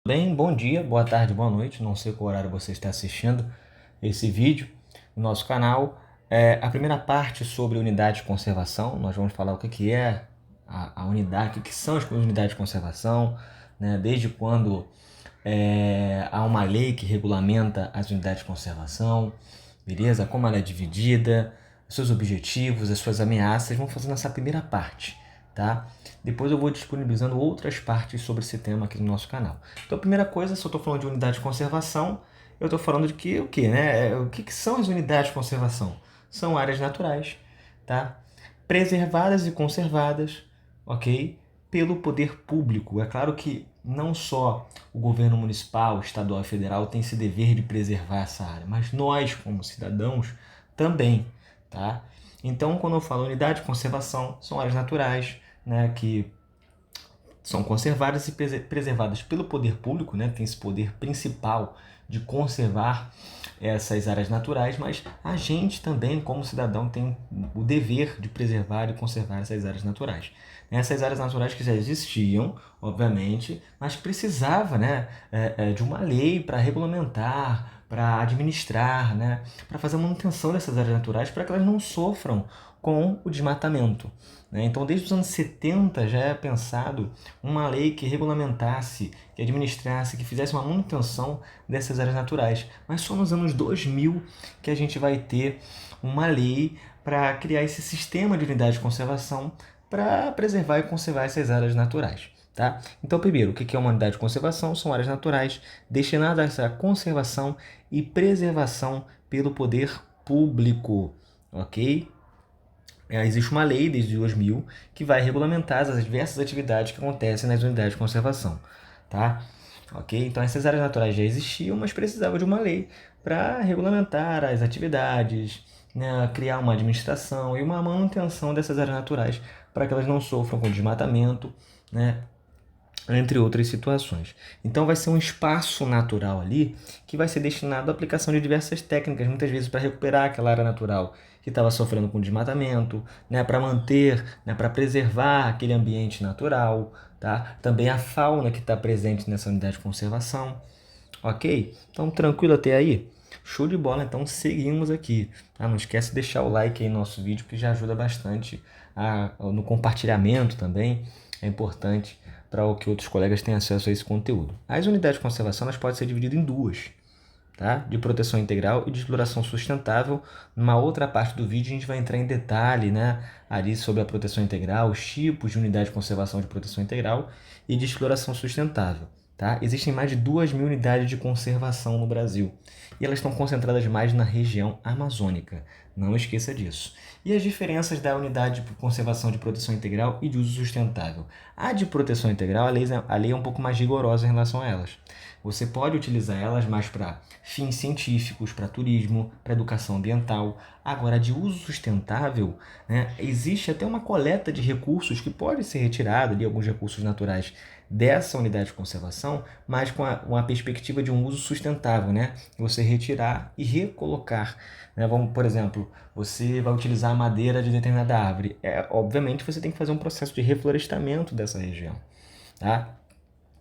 Bem, bom dia, boa tarde, boa noite. Não sei qual horário você está assistindo esse vídeo no nosso canal. A primeira parte sobre unidade de conservação, nós vamos falar o que é a unidade, o que são as unidades de conservação, né? Desde quando há uma lei que regulamenta as unidades de conservação, beleza? Como ela é dividida, seus objetivos, as suas ameaças. Vamos fazer nessa primeira parte, tá? Depois eu vou disponibilizando outras partes sobre esse tema aqui no nosso canal. Então, a primeira coisa, se eu estou falando de unidade de conservação, eu estou falando de que o que, né? O que são as unidades de conservação? São áreas naturais, tá? Preservadas e conservadas, ok? Pelo poder público. É claro que não só o governo municipal, estadual e federal tem esse dever de preservar essa área, mas nós, como cidadãos, também, tá? Então, quando eu falo unidade de conservação, são áreas naturais, né, que são conservadas e preservadas pelo poder público, né, tem esse poder principal de conservar essas áreas naturais, mas a gente também, como cidadão, tem o dever de preservar e conservar essas áreas naturais. Essas áreas naturais que já existiam, obviamente, mas precisava, né, de uma lei para regulamentar, para administrar, né, para fazer a manutenção dessas áreas naturais para que elas não sofram com o desmatamento, né? Então, desde os anos 70 já é pensado uma lei que regulamentasse, que administrasse, que fizesse uma manutenção dessas áreas naturais. Mas só nos anos 2000 que a gente vai ter uma lei para criar esse sistema de unidade de conservação para preservar e conservar essas áreas naturais. Tá? Então, primeiro, o que é uma unidade de conservação? São áreas naturais destinadas à conservação e preservação pelo poder público, ok? Existe uma lei desde 2000 que vai regulamentar as diversas atividades que acontecem nas unidades de conservação, tá? Ok? Então essas áreas naturais já existiam, mas precisava de uma lei para regulamentar as atividades, né, criar uma administração e uma manutenção dessas áreas naturais para que elas não sofram com desmatamento, né, entre outras situações. Então vai ser um espaço natural ali que vai ser destinado à aplicação de diversas técnicas, muitas vezes para recuperar aquela área natural que estava sofrendo com desmatamento, né, para manter, né, para preservar aquele ambiente natural, tá? Também a fauna que está presente nessa unidade de conservação, ok? Então tranquilo até aí? Show de bola, então seguimos aqui. Tá? Não esquece de deixar o like aí no nosso vídeo que já ajuda bastante no compartilhamento também, é importante para que outros colegas tenham acesso a esse conteúdo. As unidades de conservação elas podem ser divididas em duas, tá? De proteção integral e de exploração sustentável. Numa outra parte do vídeo a gente vai entrar em detalhe, né, ali sobre a proteção integral, os tipos de unidade de conservação de proteção integral e de exploração sustentável. Tá? Existem mais de 2.000 unidades de conservação no Brasil e elas estão concentradas mais na região amazônica. Não esqueça disso. E as diferenças da unidade de conservação de proteção integral e de uso sustentável. A de proteção integral, a lei é um pouco mais rigorosa em relação a elas. Você pode utilizar elas mais para fins científicos, para turismo, para educação ambiental. Agora, de uso sustentável, né, existe até uma coleta de recursos que pode ser retirada de alguns recursos naturais dessa unidade de conservação, mas com uma perspectiva de um uso sustentável, né? Você retirar e recolocar, né? Vamos, por exemplo, você vai utilizar a madeira de determinada árvore. Obviamente, você tem que fazer um processo de reflorestamento dessa região, tá?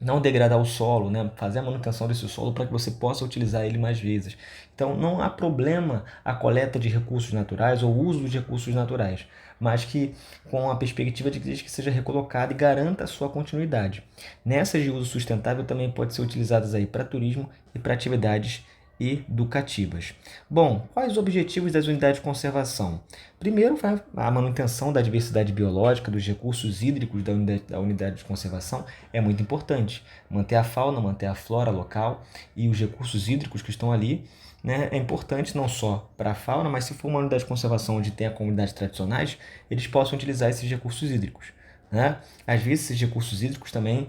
Não degradar o solo, né? Fazer a manutenção desse solo para que você possa utilizar ele mais vezes. Então, não há problema a coleta de recursos naturais ou o uso de recursos naturais, mas que com a perspectiva de que seja recolocado e garanta a sua continuidade. Nessas de uso sustentável também pode ser utilizadas aí para turismo e para atividades educativas. Bom, quais os objetivos das unidades de conservação? Primeiro, a manutenção da diversidade biológica dos recursos hídricos da unidade de conservação é muito importante. Manter a fauna, manter a flora local e os recursos hídricos que estão ali, né, é importante não só para a fauna, mas se for uma unidade de conservação onde tem a comunidades tradicionais, eles possam utilizar esses recursos hídricos. Né? Às vezes esses recursos hídricos também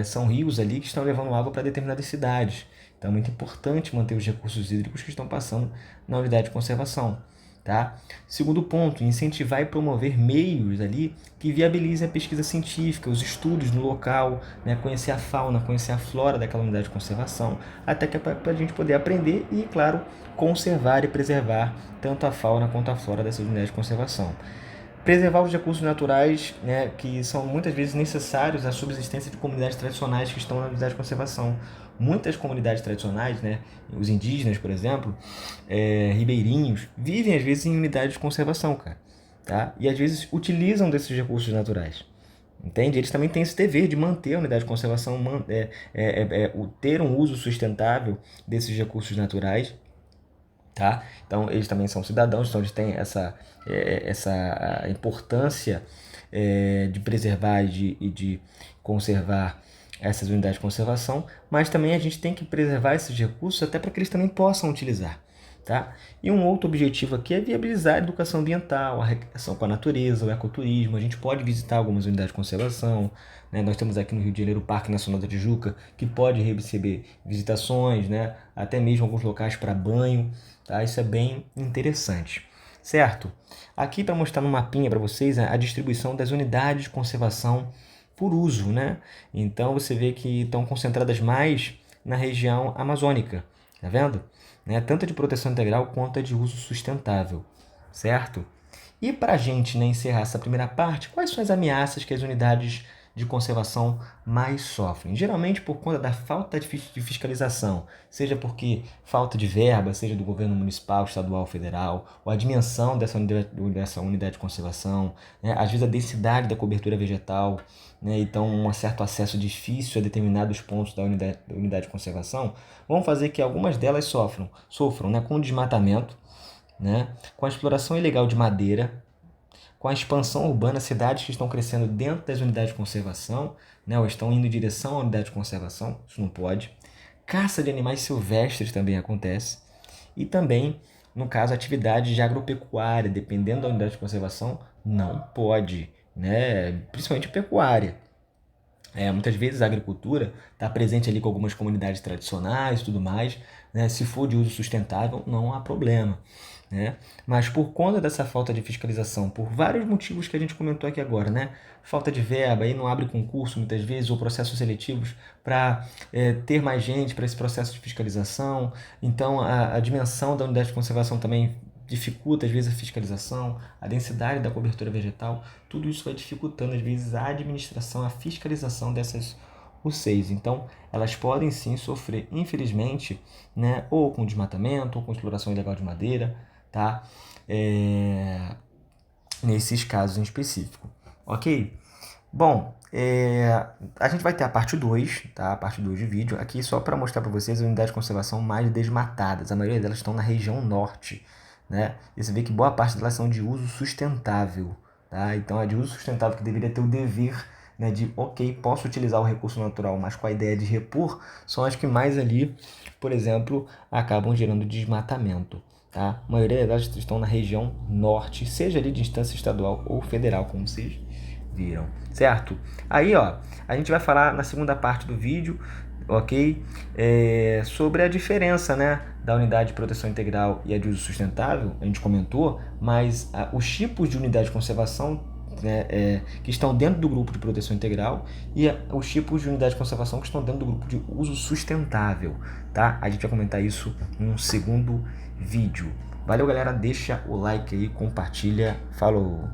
são rios ali que estão levando água para determinadas cidades. Então é muito importante manter os recursos hídricos que estão passando na unidade de conservação. Tá? Segundo ponto, incentivar e promover meios ali que viabilizem a pesquisa científica, os estudos no local, né? Conhecer a fauna, conhecer a flora daquela unidade de conservação, até que para a gente poder aprender e, claro, conservar e preservar tanto a fauna quanto a flora dessas unidades de conservação. Preservar os recursos naturais, né, que são muitas vezes necessários à subsistência de comunidades tradicionais que estão na unidade de conservação. Muitas comunidades tradicionais, né, os indígenas, por exemplo, ribeirinhos, vivem às vezes em unidades de conservação, cara, tá? E às vezes utilizam desses recursos naturais. Entende? Eles também têm esse dever de manter a unidade de conservação, ter um uso sustentável desses recursos naturais, tá? Então, eles também são cidadãos, então eles têm essa importância de preservar e de conservar essas unidades de conservação, mas também a gente tem que preservar esses recursos até para que eles também possam utilizar. Tá? E um outro objetivo aqui é viabilizar a educação ambiental, a relação com a natureza, o ecoturismo. A gente pode visitar algumas unidades de conservação, né? Nós temos aqui no Rio de Janeiro o Parque Nacional da Tijuca, que pode receber visitações, né? Até mesmo alguns locais para banho. Tá? Isso é bem interessante, certo? Aqui para mostrar no mapinha para vocês a distribuição das unidades de conservação por uso, né? Então você vê que estão concentradas mais na região amazônica, tá vendo? Né? Tanto a de proteção integral quanto a de uso sustentável, certo? E para a gente, né, encerrar essa primeira parte, quais são as ameaças que as unidades de conservação mais sofrem? Geralmente por conta da falta de fiscalização, seja porque falta de verba, seja do governo municipal, estadual, federal, ou a dimensão dessa unidade de conservação, né? Às vezes a densidade da cobertura vegetal, né? Então um certo acesso difícil a determinados pontos da unidade de conservação, vão fazer que algumas delas sofram, né, com o desmatamento, né, com a exploração ilegal de madeira, com a expansão urbana, cidades que estão crescendo dentro das unidades de conservação, né, ou estão indo em direção à unidade de conservação, isso não pode. Caça de animais silvestres também acontece. E também, no caso, atividade de agropecuária, dependendo da unidade de conservação, não pode, né, principalmente pecuária. Muitas vezes a agricultura está presente ali com algumas comunidades tradicionais e tudo mais, né? Se for de uso sustentável, não há problema, né? Mas por conta dessa falta de fiscalização, por vários motivos que a gente comentou aqui agora, né? Falta de verba, aí não abre concurso muitas vezes, ou processos seletivos para ter mais gente para esse processo de fiscalização. Então a dimensão da unidade de conservação também dificulta às vezes a fiscalização, a densidade da cobertura vegetal, tudo isso vai dificultando às vezes a administração, a fiscalização dessas UCs. Então, elas podem sim sofrer, infelizmente, né, ou com desmatamento, ou com exploração ilegal de madeira, tá? Nesses casos em específico, ok? Bom, a gente vai ter a parte 2, tá? A parte 2 de vídeo, aqui só para mostrar para vocês as unidades de conservação mais desmatadas. A maioria delas estão na região norte, né? E você vê que boa parte delas são de uso sustentável, tá? Então é de uso sustentável que deveria ter o dever, né, de, ok, posso utilizar o recurso natural, mas com a ideia de repor, são as que mais ali, por exemplo, acabam gerando desmatamento, tá? A maioria delas estão na região norte, seja ali de instância estadual ou federal, como vocês viram, certo? Aí, ó, a gente vai falar na segunda parte do vídeo, ok? Sobre a diferença, né, da unidade de proteção integral e a de uso sustentável, a gente comentou, mas os tipos de unidade de conservação, né, que estão dentro do grupo de proteção integral e os tipos de unidade de conservação que estão dentro do grupo de uso sustentável, tá? A gente vai comentar isso num segundo vídeo. Valeu, galera, deixa o like aí, compartilha, falou!